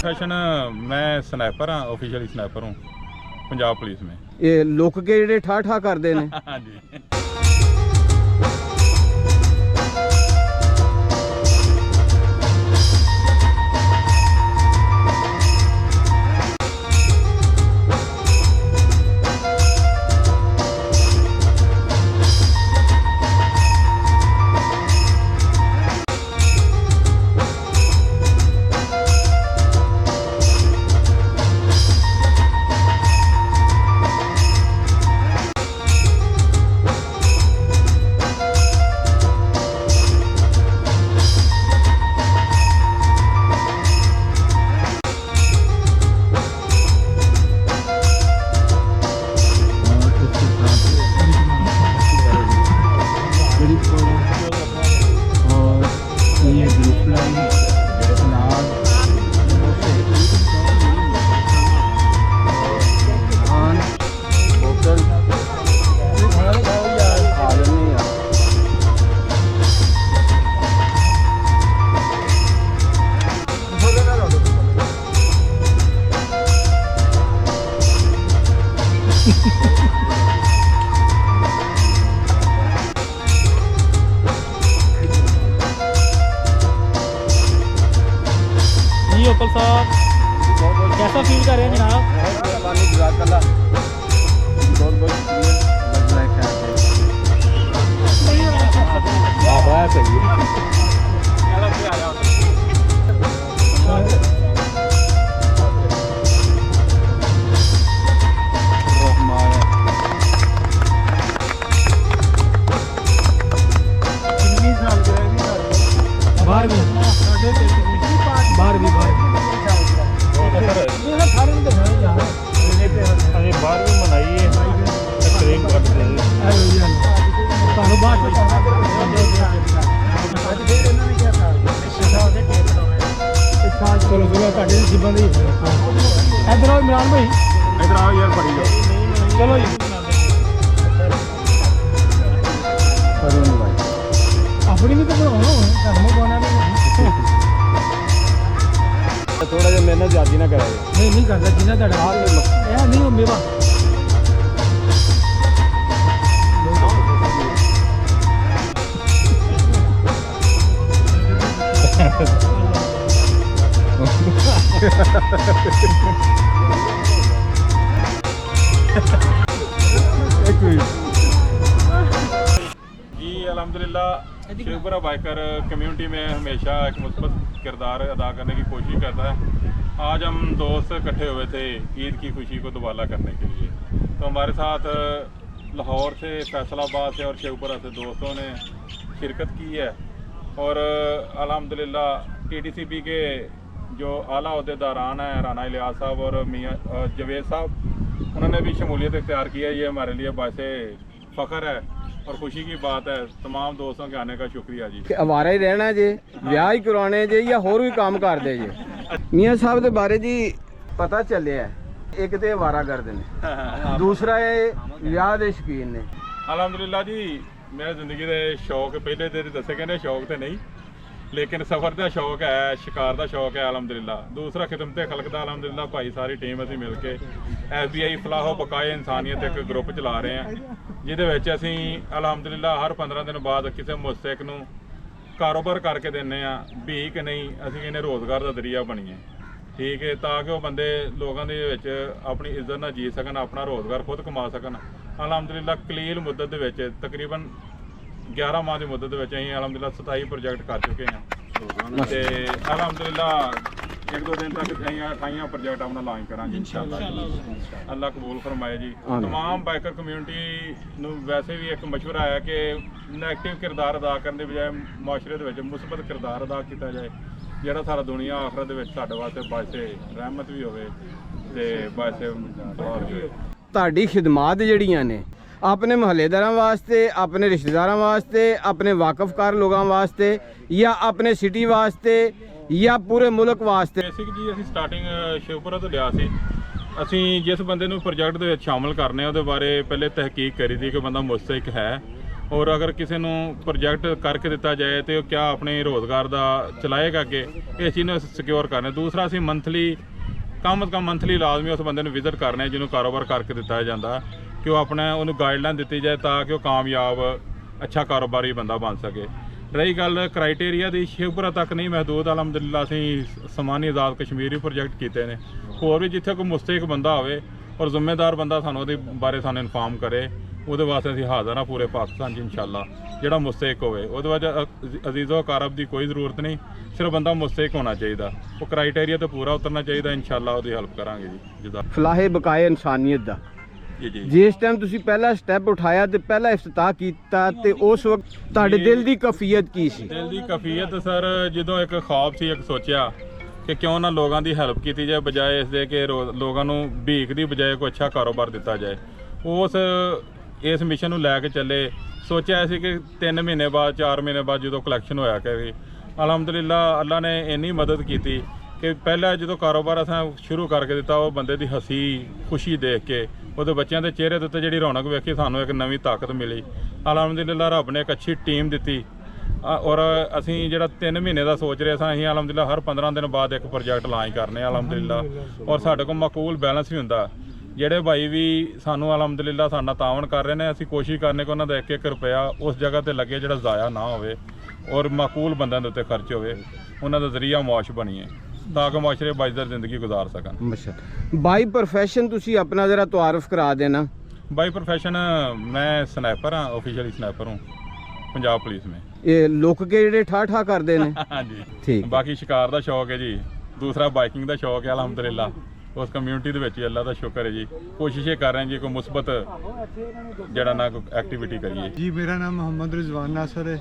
Profession मैं snapper हाँ, officially snapper हूँ पंजाब पुलिस में। ये लुक के ਜਿਹੜੇ ਠਾ ਠਾ ਕਰਦੇ ਨੇ हाँ जी। ओपल साहब कैसा फील कर रहे हैं जनाब? चलो सिब्बंदी इधर आओ इमरान भाई, इधर आओ यार, पड़ी जाओ। चलो जी अपनी भी तो बनाओ थोड़ा जिहा मेहनत ज्यादा ना कराए। नहीं करता जिन्ना नहीं हो मेवा जी अल्हम्दुलिल्लाह शेखपुरा बाइकर कम्युनिटी में हमेशा एक मुस्बत किरदार अदा करने की कोशिश करता है। आज हम दोस्त इकट्ठे हुए थे ईद की खुशी को दुबाला करने के लिए। तो हमारे साथ लाहौर से, फैसलाबाद से और शेखपुरा से दोस्तों ने शिरकत की है और अल्हम्दुलिल्लाह TTCB के जो आला अहदेदारान हैं राना इलियास साहब और मियाँ जवेद साहब, उन्होंने भी शमूलियत इख्तियार की है। ये हमारे लिए बायसे फ़ख्र है और खुशी की बात है। तमाम दोस्तों के आने का शुक्रिया जी। आवारा ही रहना जे, ब्याह ही करवाने जे या होर भी काम करते जे? मियाँ साहब के बारे जी पता चलिया है, एक तो आवारा करते हैं, दूसरा है ब्याह के शौकीन ने। अलहमदुलिल्लाह जी, मेरे जिंदगी के शौक पहले तो दसे कहने शौक तो नहीं, लेकिन सफ़र का शौक है, शिकार का शौक है अलहमदुलिल्लाह। दूसरा खिदमत खलक का अलहमदुलिल्लाह भाई सारी टीम असीं मिल के FBI फलाहो बकाए इंसानियत एक ग्रुप चला रहे हैं, जिहदे विच असीं अलहमदुलिल्लाह हर 15 दिन बाद किसी मुस्तक नूं कारोबार करके देने भी कि नहीं, असीं कहने रोज़गार का जरिया बनीए, ठीक है, ताकि वह बंदे लोगों के विच अपनी इज्जत नाल जी सकन, अपना रोज़गार खुद कमा सकन। अलहमदुलिल्लाह कलील मुद्दत दे विच तकरीबन 11 माह की मुद्दत अलहमदुलिल्लाह 27 प्रोजेक्ट कर चुके हैं। तो अलहमदुलिल्लाह 1-2 दिन तक 28 प्रोजेक्ट अपना लॉन्च करा इंशाअल्लाह। अल्लाह कबूल फरमाए जी। तमाम बाइकर कम्यूनिटी नूं वैसे भी एक मशवरा है कि नैगेटिव किरदार अदा करने बजाय मुआशरे दे विच मुस्बत किरदार अदा किया जाए, जिहड़ा सारा दुनिया आखरत दे विच साडे वास्ते बायसे रहमत भी होवे ते बायसे दुआ भी होवे। ਤੁਹਾਡੀ ਖਿਦਮਾਤ ਜਿਹੜੀਆਂ ਨੇ अपने महल्लेदारों वास्ते, अपने रिश्तेदारों वास्ते, अपने वाकफकार लोगों वास्ते या अपने सिटी वास्ते या पूरे मुल्क वास्ते? बेसिक जी असीं स्टार्टिंग शेखपुरा तो लिया सी। असीं जिस बंदे नूं प्रोजेक्ट दे विच शामिल करने उहदे बारे पहले तहकीक करी थी कि बंदा मुस्तहिक है ਔਰ ਅਗਰ ਕਿਸੇ ਨੂੰ ਪ੍ਰੋਜੈਕਟ ਕਰਕੇ ਦਿੱਤਾ ਜਾਏ ਤੇ ਉਹ ਕਿਆ ਆਪਣੇ ਰੋਜ਼ਗਾਰ ਦਾ ਚਲਾਏਗਾ ਅੱਗੇ, ਇਸ ਚੀਜ਼ ਨੂੰ ਸਿਕਿਉਰ ਕਰਨਾ। ਦੂਸਰਾ ਅਸੀਂ ਮੰਥਲੀ ਕਮ ਤੋਂ ਕਮ ਮੰਥਲੀ ਲਾਜ਼ਮੀ ਉਸ ਬੰਦੇ ਨੂੰ ਵਿਜ਼ਿਟ ਕਰਨੇ ਜਿਹਨੂੰ ਕਾਰੋਬਾਰ ਕਰਕੇ ਦਿੱਤਾ ਜਾਂਦਾ, ਕਿ ਉਹ ਆਪਣਾ ਉਹਨੂੰ ਗਾਈਡਲਾਈਨ ਦਿੱਤੀ ਜਾਏ ਤਾਂ ਕਿ ਉਹ ਕਾਮਯਾਬ ਅੱਛਾ ਕਾਰੋਬਾਰੀ ਬੰਦਾ ਬਣ ਸਕੇ। ਰਹੀ ਗੱਲ ਕ੍ਰਾਈਟੇਰੀਆ ਦੀ, ਸ਼ੇਖਪੁਰਾ ਤੱਕ ਨਹੀਂ ਮਹਿਦੂਦ, ਅਲਹਮਦੁਲਿਲਾ ਅਸੀਂ ਸਮਾਨੀ ਆਜ਼ਾਦ ਕਸ਼ਮੀਰ ਵੀ ਪ੍ਰੋਜੈਕਟ ਕੀਤੇ ਨੇ। ਹੋਰ ਵੀ ਜਿੱਥੇ ਕੋਈ ਮੁਸਤਹਿਕ ਬੰਦਾ ਹੋਵੇ ਔਰ ਜ਼ਿੰਮੇਦਾਰ ਬੰਦਾ ਸਾਨੂੰ ਉਹਦੇ ਬਾਰੇ ਸਾਨੂੰ ਇਨਫਾਰਮ ਕਰੇ, ਉਹਦੇ ਵਾਸਤੇ ਅਸੀਂ ਹਾਜ਼ਰ ਹਾਂ ਪੂਰੇ ਪਾਕਿਸਤਾਨ 'ਚ ਇਨਸ਼ਾਅੱਲਾ। ਜਿਹੜਾ ਮੁਸਤਹਿਕ ਹੋਵੇ ਉਹਦੇ ਬਾਅਦ ਅਜ਼ੀਜ਼ੋ ਕਾਰਬ ਦੀ ਕੋਈ ਜ਼ਰੂਰਤ ਨਹੀਂ, ਸਿਰਫ ਬੰਦਾ ਮੁਸਤਹਿਕ ਹੋਣਾ ਚਾਹੀਦਾ, ਉਹ ਕ੍ਰਾਈਟੇਰੀਆ ਤੇ ਪੂਰਾ ਉਤਰਨਾ ਚਾਹੀਦਾ। ਇਨਸ਼ਾਅੱਲਾ ਉਹਦੀ ਹੈਲਪ ਕਰਾਂਗੇ ਜੀ। ਜਿੱਦਾਂ ਫਲਾਹੇ ਬਕਾਏ ਇਨਸਾਨੀਅਤ ਦਾ ਜੀ ਜੀ ਜਿਸ ਟਾਈਮ ਤੁਸੀਂ ਪਹਿਲਾ ਸਟੈਪ ਉਠਾਇਆ ਤੇ ਪਹਿਲਾ ਇਫਤਤਾਹ ਕੀਤਾ ਤੇ ਉਸ ਵਕਤ ਤੁਹਾਡੇ ਦਿਲ ਦੀ ਕੈਫੀਅਤ ਕੀ ਸੀ? ਦਿਲ ਦੀ ਕੈਫੀਅਤ ਸਰ, ਜਦੋਂ ਇੱਕ ਖੌਫ ਸੀ, ਇੱਕ ਸੋਚਿਆ ਕਿ ਕਿਉਂ ਨਾ ਲੋਕਾਂ ਦੀ ਹੈਲਪ ਕੀਤੀ ਜਾਏ, ਬਜਾਏ ਇਸ ਦੇ ਕਿ ਲੋਕਾਂ ਨੂੰ ਭੀਖ ਦੀ ਬਜਾਏ ਕੋਈ ਅੱਛਾ ਕਾਰੋਬਾਰ ਦਿੱਤਾ ਜਾਏ। ਇਸ ਮਿਸ਼ਨ ਨੂੰ ਲੈ ਕੇ ਚੱਲੇ। ਸੋਚਿਆ ਸੀ ਕਿ 3 ਮਹੀਨੇ ਬਾਅਦ 4 ਮਹੀਨੇ ਬਾਅਦ ਜਦੋਂ ਕਲੈਕਸ਼ਨ ਹੋਇਆ ਕਰੇ, ਅਲਹਮਦੁਲਿਲਾ ਅੱਲਾ ਨੇ ਇੰਨੀ ਮਦਦ ਕੀਤੀ ਕਿ ਪਹਿਲਾਂ ਜਦੋਂ ਕਾਰੋਬਾਰ ਅਸਾਂ ਸ਼ੁਰੂ ਕਰਕੇ ਦਿੱਤਾ, ਉਹ ਬੰਦੇ ਦੀ ਹੱਸੀ ਖੁਸ਼ੀ ਦੇਖ ਕੇ ਉਹਦੇ ਬੱਚਿਆਂ ਦੇ ਚਿਹਰੇ ਦੇ ਉੱਤੇ ਜਿਹੜੀ ਰੌਣਕ ਵੇਖੀ, ਸਾਨੂੰ ਇੱਕ ਨਵੀਂ ਤਾਕਤ ਮਿਲੀ। ਅਲਹਮਦੁਲਿਲਾ ਰੱਬ ਨੇ ਇੱਕ ਅੱਛੀ ਟੀਮ ਦਿੱਤੀ। ਔਰ ਅਸੀਂ ਜਿਹੜਾ 3 ਮਹੀਨੇ ਦਾ ਸੋਚ ਰਹੇ ਸਾਂ, ਅਸੀਂ ਅਲਹਮਦੁਲਿਲਾ ਹਰ 15 ਦਿਨ ਬਾਅਦ ਇੱਕ ਪ੍ਰੋਜੈਕਟ ਲਾਂਚ ਕਰਨੇ ਅਲਹਮਦੁਲਿਲਾ। ਔਰ ਸਾਡੇ ਕੋਲ ਮਾਕੂਲ ਬੈਲੈਂਸ ਵੀ ਹੁੰਦਾ। ਜਿਹੜੇ ਭਾਈ ਵੀ ਸਾਨੂੰ ਅਲਹਮਦੁਲਿਲਾ ਸਾਡਾ ਤਾਵਨ ਕਰ ਰਹੇ ਨੇ, ਅਸੀਂ ਕੋਸ਼ਿਸ਼ ਕਰਨੇ ਕਿ ਉਹਨਾਂ ਦਾ 1-1 ਰੁਪਇਆ ਉਸ ਜਗ੍ਹਾ ਤੇ ਲੱਗੇ ਜਿਹੜਾ ਜ਼ਾਇਆ ਨਾ ਹੋਵੇ ਔਰ ਮਾਕੂਲ ਬੰਦਿਆਂ ਦੇ ਉੱਤੇ ਖਰਚ ਹੋਵੇ, ਉਹਨਾਂ ਦਾ ਜ਼ਰੀਆ ਮੁਆਸ਼ ਬਣੀਏ ਤਾਂ ਕਿ ਮੁਆਸ਼ਰੇ ਬਾਇਜ਼ਰ ਜ਼ਿੰਦਗੀ ਗੁਜ਼ਾਰ ਸਕਣ। ਬਾਈ ਪ੍ਰੋਫੈਸ਼ਨ ਤੁਸੀਂ ਆਪਣਾ ਜ਼ਰਾ ਤਾਰਫ ਕਰਾ ਦੇਣਾ। ਬਾਈ ਪ੍ਰੋਫੈਸ਼ਨ ਮੈਂ ਸਨੈਪਰ ਹਾਂ, ਆਫੀਸ਼ੀਅਲੀ ਸਨੈਪਰ ਹੂੰ ਪੰਜਾਬ ਪੁਲਿਸ में। ਇਹ ਲੁੱਕ ਕੇ ਜਿਹੜੇ ਠਾ ਕਰਦੇ ਨੇ? ਹਾਂਜੀ ਠੀਕ। ਬਾਕੀ ਸ਼ਿਕਾਰ ਦਾ ਸ਼ੌਕ ਹੈ ਜੀ, ਦੂਸਰਾ ਬਾਈਕਿੰਗ ਦਾ ਸ਼ੌਕ ਹੈ ਅਲਹਮਦੁਲਿਲਾ। ਉਸ ਕਮਿਊਨਿਟੀ ਦੇ ਵਿੱਚ ਅੱਲਾ ਦਾ ਸ਼ੁਕਰ ਹੈ ਜੀ, ਕੋਸ਼ਿਸ਼ ਕਰ ਰਹੇ ਹਾਂ ਜੀ ਕੋਈ ਮੁਸਬਤ ਜਿਹੜਾ ਨਾ ਕੋਈ ਐਕਟੀਵਿਟੀ ਕਰੀਏ ਜੀ। ਮੇਰਾ ਨਾਮ ਮੁਹੰਮਦ ਰਿਜ਼ਵਾਨ ਨਾਸਰ ਹੈ।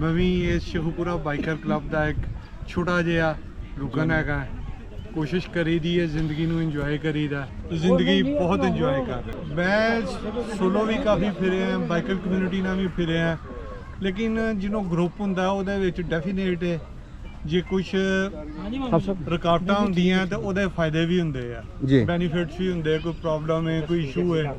ਮੈਂ ਵੀ ਇਸ ਸ਼ੇਖੂਪੁਰਾ ਬਾਈਕਰ ਕਲੱਬ ਦਾ ਇੱਕ ਛੋਟਾ ਜਿਹਾ ਰੁਕਨ ਹੈਗਾ। ਕੋਸ਼ਿਸ਼ ਕਰੀਦੀ ਹੈ ਜ਼ਿੰਦਗੀ ਨੂੰ ਇੰਜੋਏ ਕਰੀਦਾ, ਜ਼ਿੰਦਗੀ ਬਹੁਤ ਇੰਜੋਏ ਕਰ ਰਿਹਾ। ਮੈਂ ਸੋਲੋ ਵੀ ਕਾਫੀ ਫਿਰੇ ਹਾਂ, ਬਾਈਕਰ ਕਮਿਊਨਿਟੀ ਨਾਲ ਵੀ ਫਿਰੇ ਹਾਂ, ਲੇਕਿਨ ਜਿਹਨੂੰ ਗਰੁੱਪ ਹੁੰਦਾ ਉਹਦੇ ਵਿੱਚ ਡੈਫੀਨੇਟ ਜੇ ਕੁਝ ਰੁਕਾਵਟਾਂ ਹੁੰਦੀਆਂ ਤਾਂ ਉਹਦੇ ਫਾਇਦੇ ਵੀ ਹੁੰਦੇ ਆ, ਬੈਨੀਫਿਟਸ ਵੀ ਹੁੰਦੇ। ਕੋਈ ਪ੍ਰੋਬਲਮ ਹੈ, ਕੋਈ ਇਸ਼ੂ ਹੈ,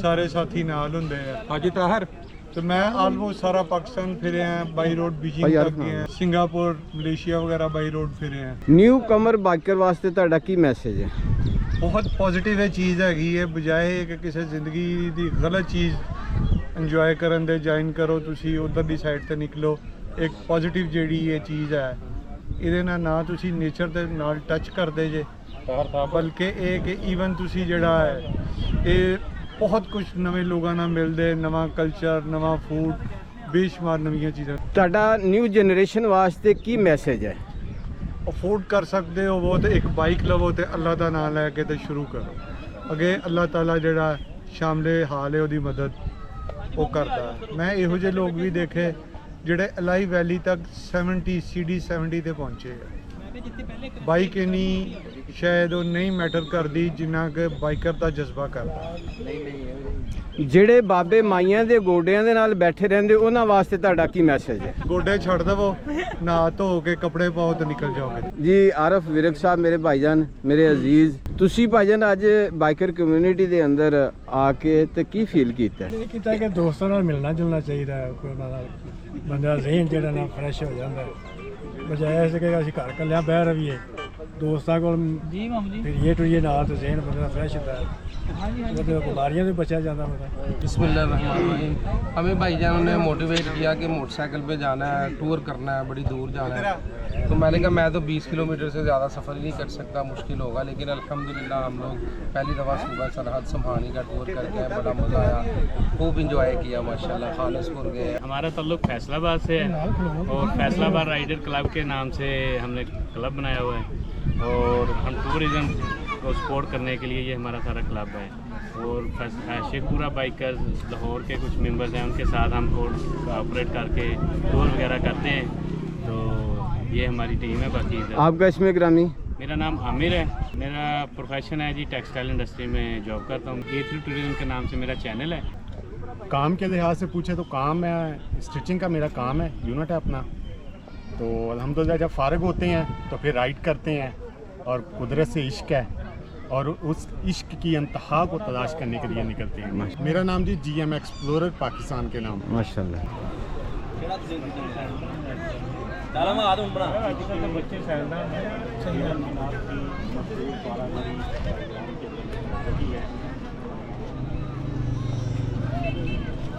ਸਾਰੇ ਸਾਥੀ ਨਾਲ ਹੁੰਦੇ ਆ। ਹਾਂਜੀ ਤਾਹਰ तो मैं ऑलमोस्ट सारा पाकिस्तान फिरे हैं, बाई रोड बीजिंग तक गए हैं, सिंगापुर मलेशिया वगैरह बाई रोड फिरे हैं। न्यू कमर बाइकर वास्ते ਤੁਹਾਡਾ ਕੀ ਮੈਸੇਜ ਹੈ? बहुत पॉजिटिव है चीज़ हैगी है, बजाए कि किसी जिंदगी दी गलत चीज़ इंजॉय करन दे ज्वाइन करो, तुसी उधर दी साइड ते निकलो। एक पॉजिटिव ਜਿਹੜੀ ਇਹ ਚੀਜ਼ ਹੈ, ਇਹਦੇ ਨਾਲ ਨਾ ਤੁਸੀਂ ਨੇਚਰ ਦੇ ਨਾਲ ਟੱਚ ਕਰਦੇ ਜੇ, ਬਲਕਿ ਇਹ ਕਿ ਈਵਨ ਤੁਸੀਂ ਜਿਹੜਾ ਹੈ ਇਹ ਬਹੁਤ ਕੁਝ ਨਵੇਂ ਲੋਕਾਂ ਨਾਲ ਮਿਲਦੇ, ਨਵਾਂ ਕਲਚਰ, ਨਵਾਂ ਫੂਡ, ਬੇਸ਼ੁਮਾਰ ਨਵੀਆਂ ਚੀਜ਼ਾਂ। ਤੁਹਾਡਾ ਨਿਊ ਜਨਰੇਸ਼ਨ ਵਾਸਤੇ ਕੀ ਮੈਸੇਜ ਹੈ? ਅਫੋਰਡ ਕਰ ਸਕਦੇ ਹੋ ਉਹ ਤੇ ਇੱਕ ਬਾਈਕ ਲਵੋ ਤੇ ਅੱਲਾ ਦਾ ਨਾਮ ਲੈ ਕੇ ਤੇ ਸ਼ੁਰੂ ਕਰੋ। ਅੱਗੇ ਅੱਲਾਹ ਤਾਲਾ ਜਿਹੜਾ ਸ਼ਾਮਲੇ ਹਾਲ ਹੈ ਉਹਦੀ ਮਦਦ ਉਹ ਕਰਦਾ। ਮੈਂ ਇਹੋ ਜਿਹੇ ਲੋਕ ਵੀ ਦੇਖੇ ਜਿਹੜੇ ਅਲਾਈ ਵੈਲੀ ਤੱਕ 70 CD 70 ਤੇ ਪਹੁੰਚੇ ਆ। ਬਾਈਕ ਇੰਨੀ ਸ਼ਾਇਦ ਉਹ ਨਹੀਂ ਮੈਟਰ ਕਰਦੀ ਜਿੰਨਾ ਕਿ ਬਾਈਕਰ ਦਾ ਜਜ਼ਬਾ ਕਰਦਾ। ਜਿਹੜੇ ਬਾਬੇ ਮਾਈਆਂ ਦੇ ਗੋਡਿਆਂ ਦੇ ਨਾਲ ਬੈਠੇ ਰਹਿੰਦੇ ਉਹਨਾਂ ਵਾਸਤੇ ਤੁਹਾਡਾ ਕੀ ਮੈਸੇਜ ਹੈ? ਗੋਡੇ ਛੱਡ ਦੇਵੋ, ਨਹਾ ਧੋ ਕੇ ਕੱਪੜੇ ਪਾਓ ਤੇ ਨਿਕਲ ਜਾਓਗੇ। ਜੀ ਆਰਫ ਵਿਰਕ ਸਾਹਿਬ ਮੇਰੇ ਭਾਈਜਾਨ, ਮੇਰੇ ਅਜ਼ੀਜ਼, ਤੁਸੀਂ ਭਾਈਜਾਨ ਅੱਜ ਬਾਈਕਰ ਕਮਿਊਨਿਟੀ ਦੇ ਅੰਦਰ ਆ ਕੇ ਤੇ ਕੀ ਫੀਲ ਕੀਤਾ? ਇਹ ਕੀਤਾ ਕਿ ਦੋਸਤਾਂ ਨਾਲ ਮਿਲਣਾ ਜੁਲਣਾ ਚਾਹੀਦਾ ਹੈ, ਕੋਈ ਉਹਨਾਂ ਨਾਲ ਬੰਦੇ ਦਾ ਜ਼ਿਹਨ ਜਿਹੜਾ ਨਾ ਫਰੈਸ਼ ਹੋ ਜਾਂਦਾ, ਬਜਾਏ ਇਸ ਕਿ ਅਸੀਂ ਘਰ ਇਕੱਲਿਆਂ ਬਹਿ ਰਹੀਏ। ਦੋਸਤਾਂ ਕੋਲ ਫਿਰ ਇਹ ਟੁਰੀਏ ਨਾਲ ਤੇ ਜ਼ਿਹਨ ਬੰਦੇ ਦਾ ਫਰੈਸ਼ ਹੁੰਦਾ ਹੈ, ਉਹਦੇ बीमारियां से बचा जाता है। बिस्मिल्लाहिर्रहमानिर्रहीम। हमें भाईजान ने मोटिवेट किया कि मोटरसाइकिल पे जाना है, टूर करना है, बड़ी दूर जाना है। तो मैंने कहा मैं तो 20 किलोमीटर से ज़्यादा सफ़र ही नहीं कर सकता, मुश्किल होगा। लेकिन अल्हम्दुलिल्लाह हम लोग पहली दफ़ा सुबह सरहद संभानी का टूर करके बड़ा मज़ा आया, खूब इंजॉय किया माशाल्लाह। खालिसपुर गए। हमारा ताल्लुक़ फैसलाबाद से है और फैसलाबाद राइडर क्लब के नाम से हमने क्लब बनाया हुआ है और हम टूरिज़म को सपोर्ट करने के लिए ये हमारा सारा क्लब है। और शेखपुरा बाइकर्स लाहौर के कुछ मेंबर्स हैं, उनके साथ हम कोऑपरेट करके टूर वगैरह करते हैं। तो ये हमारी टीम है। बाकी आपका इसमें ग्रामी? मेरा नाम आमिर है, मेरा प्रोफेशन है जी टेक्सटाइल इंडस्ट्री में जॉब करता हूँ। A3 टूरिज्म के नाम से मेरा चैनल है। काम के लिहाज से पूछे तो काम है, स्टिचिंग का मेरा काम है, यूनिट है अपना। तो अल्हम्दुलिल्लाह जब फारिग होते हैं तो फिर राइड करते हैं और कुदरत से इश्क है और उस इश्क की इंतहा को तलाश करने के लिए निकलते हैं। मेरा नाम जी GM एक्सप्लोरर पाकिस्तान के नाम। माशाल्लाह।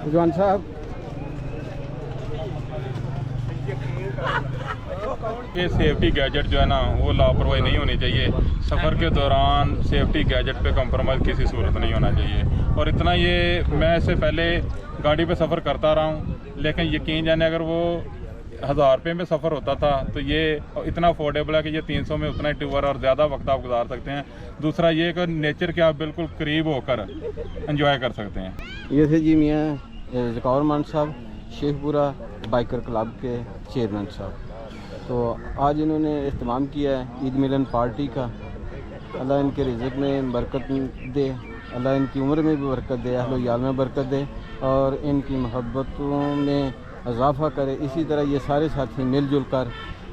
रिजवान साहब, ये सेफ्टी गैजेट जो है ना वो लापरवाही नहीं होनी चाहिए। सफ़र के दौरान सेफ्टी गैजेट पे कंप्रोमाइज़ किसी सूरत नहीं होना चाहिए। और इतना ये मैं इससे पहले गाड़ी पे सफ़र करता रहा हूँ, लेकिन यकीन जाने अगर वो 1000 रुपये में सफ़र होता था तो ये इतना अफोर्डेबल है कि ये 300 में उतना ही टूर और ज़्यादा वक्त आप गुजार सकते हैं। दूसरा ये कि नेचर के आप बिल्कुल करीब होकर एंजॉय कर सकते हैं। ये थे जी मियाँ ज़काउर मान साहब, शेखपुरा बाइकर क्लब के चेयरमैन साहब। तो आज इन्होंने इख्तिमाम किया है ईद मिलन पार्टी का। अल्लाह इनके रिज़्क़ में बरकत दे, अल्लाह इनकी उम्र में भी बरकत दे, अहलो याल में बरकत दे और इनकी मोहब्बतों में इजाफ़ा करे। इसी तरह ये सारे साथी मिलजुल कर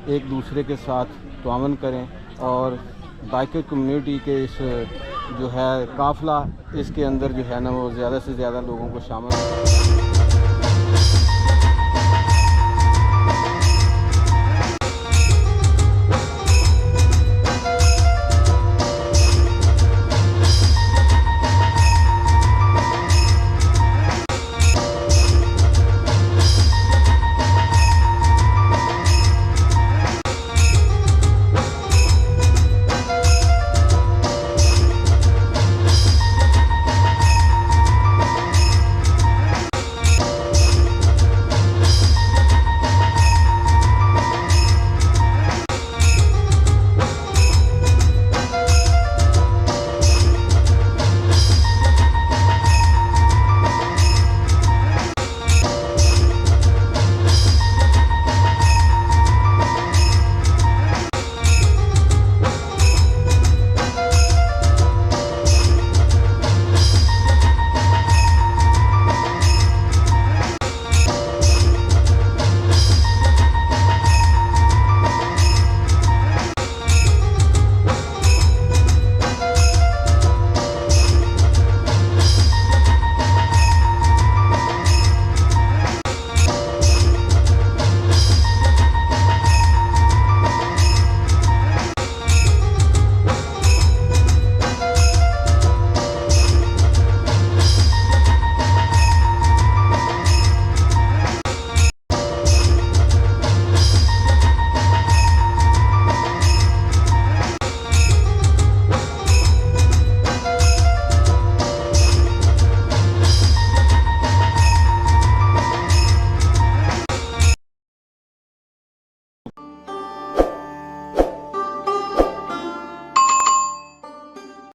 एक दूसरे के साथ तावन करें और बाइकर कम्युनिटी के इस जो है काफ़िला, इसके अंदर जो है ना वो ज़्यादा से ज़्यादा लोगों को शामिल